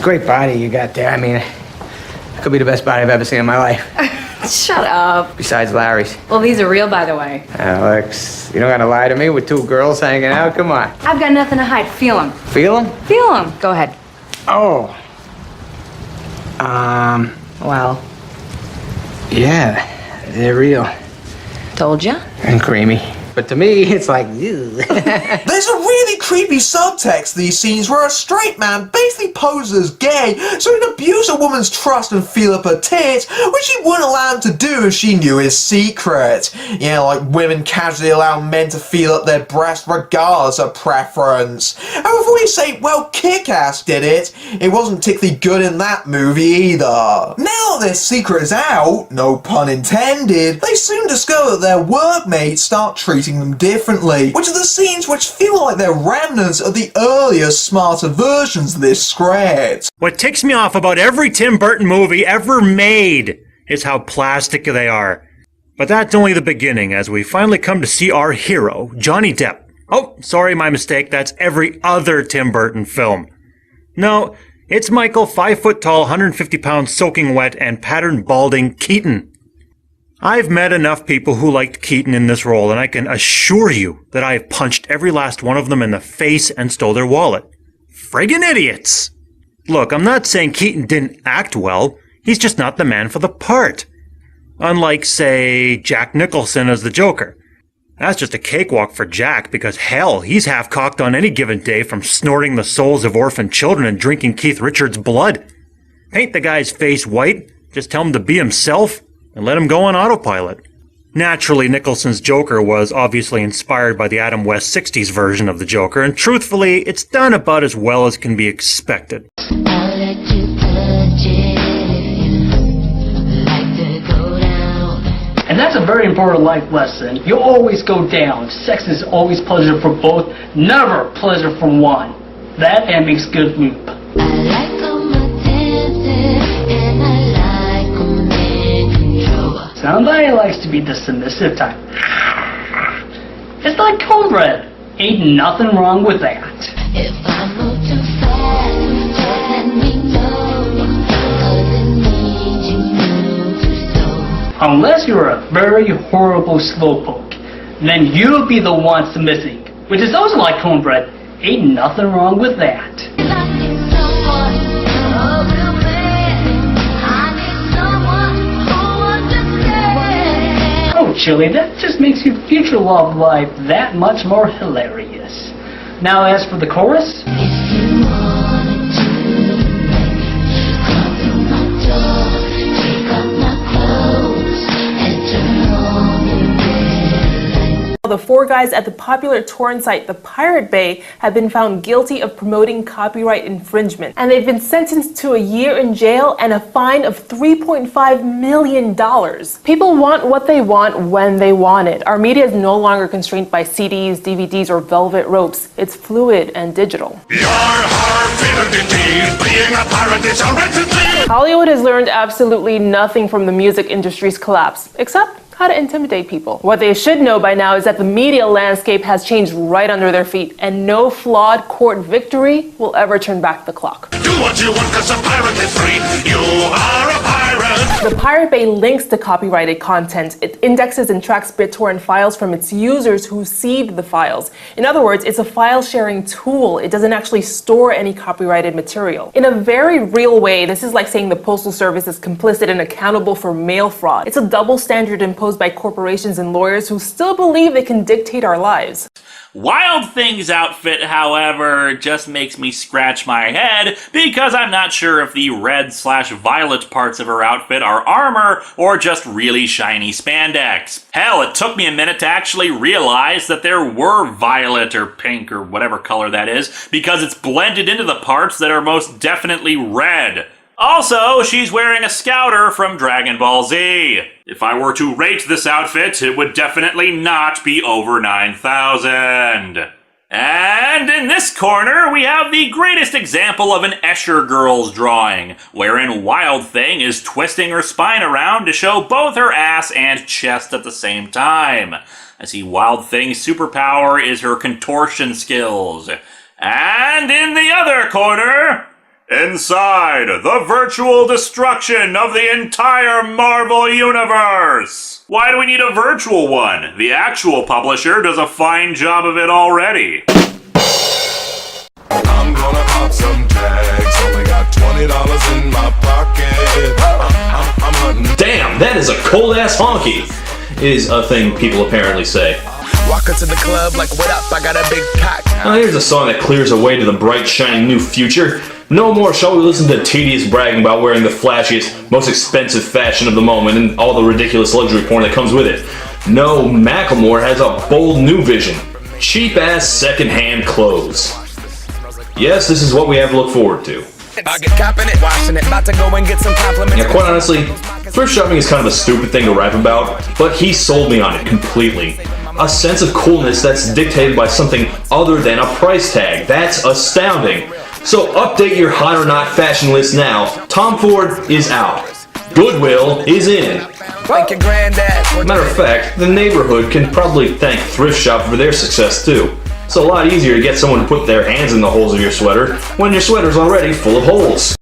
Great body you got there. I mean, it could be the best body I've ever seen in my life. Shut up. Besides Larry's. Well, these are real, by the way. Alex, you don't gotta lie to me with two girls hanging out. Come on. I've got nothing to hide. Feel them. Feel them? Feel them. Go ahead. Oh. Well. Yeah, they're real. Told ya. And creamy. But to me, it's like, ew. There's a really creepy subtext to these scenes where a straight man basically poses as gay so he can abuse a woman's trust and feel up her tits, which he wouldn't allow him to do if she knew his secret. Yeah, like women casually allow men to feel up their breast regardless of preference. And before you say, well, Kick-Ass did it, it wasn't particularly good in that movie either. Now that their secret is out, no pun intended, they soon discover that their workmates start treating them differently, which are the scenes which feel like they're remnants of the earlier, smarter versions of this script. What ticks me off about every Tim Burton movie ever made is how plastic they are. But that's only the beginning, as we finally come to see our hero, Johnny Depp. Oh, sorry, my mistake, that's every other Tim Burton film. No, it's Michael, 5 foot tall, 150 pounds soaking wet, and pattern balding Keaton. I've met enough people who liked Keaton in this role, and I can assure you that I have punched every last one of them in the face and stole their wallet. Friggin' idiots! Look, I'm not saying Keaton didn't act well, he's just not the man for the part. Unlike, say, Jack Nicholson as the Joker. That's just a cakewalk for Jack, because hell, he's half-cocked on any given day from snorting the souls of orphan children and drinking Keith Richards' blood. Paint the guy's face white, just tell him to be himself, and let him go on autopilot. Naturally, Nicholson's Joker was obviously inspired by the Adam West 60s version of the Joker, and truthfully, it's done about as well as can be expected. And that's a very important life lesson. You always go down. Sex is always pleasure for both, never pleasure for one. That and makes good loop. Somebody likes to be the submissive type. It's like cornbread. Ain't nothing wrong with that. If I move too fast, just let me know. 'Cause it means you move too slow. Unless you're a very horrible slowpoke, then you'll be the one submitting. Which is also like cornbread. Ain't nothing wrong with that. Oh, Chili, that just makes your future love life that much more hilarious. Now, as for the chorus. The 4 guys at the popular torrent site, the Pirate Bay, have been found guilty of promoting copyright infringement. And they've been sentenced to a year in jail and a fine of $3.5 million. People want what they want when they want it. Our media is no longer constrained by CDs, DVDs, or velvet ropes. It's fluid and digital. Hollywood has learned absolutely nothing from the music industry's collapse, except how to intimidate people. What they should know by now is that the media landscape has changed right under their feet, and no flawed court victory will ever turn back the clock. Do what you want, 'cause a pirate is free. You are a pirate. The Pirate Bay links to copyrighted content. It indexes and tracks BitTorrent files from its users who seed the files. In other words, it's a file sharing tool. It doesn't actually store any copyrighted material. In a very real way, this is like saying the Postal Service is complicit and accountable for mail fraud. It's a double standard imposed by corporations and lawyers who still believe they can dictate our lives. Wild Thing's outfit, however, just makes me scratch my head because I'm not sure if the red/violet parts of her outfit are armor or just really shiny spandex. Hell, it took me a minute to actually realize that there were violet or pink or whatever color that is because it's blended into the parts that are most definitely red. Also, she's wearing a scouter from Dragon Ball Z. If I were to rate this outfit, it would definitely not be over 9,000. And in this corner, we have the greatest example of an Escher Girls drawing, wherein Wild Thing is twisting her spine around to show both her ass and chest at the same time. I see Wild Thing's superpower is her contortion skills. And in the other corner, Inside the virtual destruction of the entire Marvel Universe! Why do we need a virtual one? The actual publisher does a fine job of it already. I'm gonna pop some tags. Only got $20 in my pocket. I'm hunting. Damn, that is a cold-ass honky, is a thing people apparently say. Walk into the club like, what up, I got a big cock. Now here's a song that clears a way to the bright, shining new future. No more shall we listen to tedious bragging about wearing the flashiest, most expensive fashion of the moment and all the ridiculous luxury porn that comes with it. No, Macklemore has a bold new vision. Cheap-ass second-hand clothes. Yes, this is what we have to look forward to. I get copping it, washing it, about to go and get some compliments. Yeah, quite honestly, thrift shopping is kind of a stupid thing to rap about, but he sold me on it completely. A sense of coolness that's dictated by something other than a price tag. That's astounding. So update your hot or not fashion list now. Tom Ford is out. Goodwill is in. Thank your granddad. Matter of fact, the neighborhood can probably thank Thrift Shop for their success too. It's a lot easier to get someone to put their hands in the holes of your sweater when your sweater's already full of holes.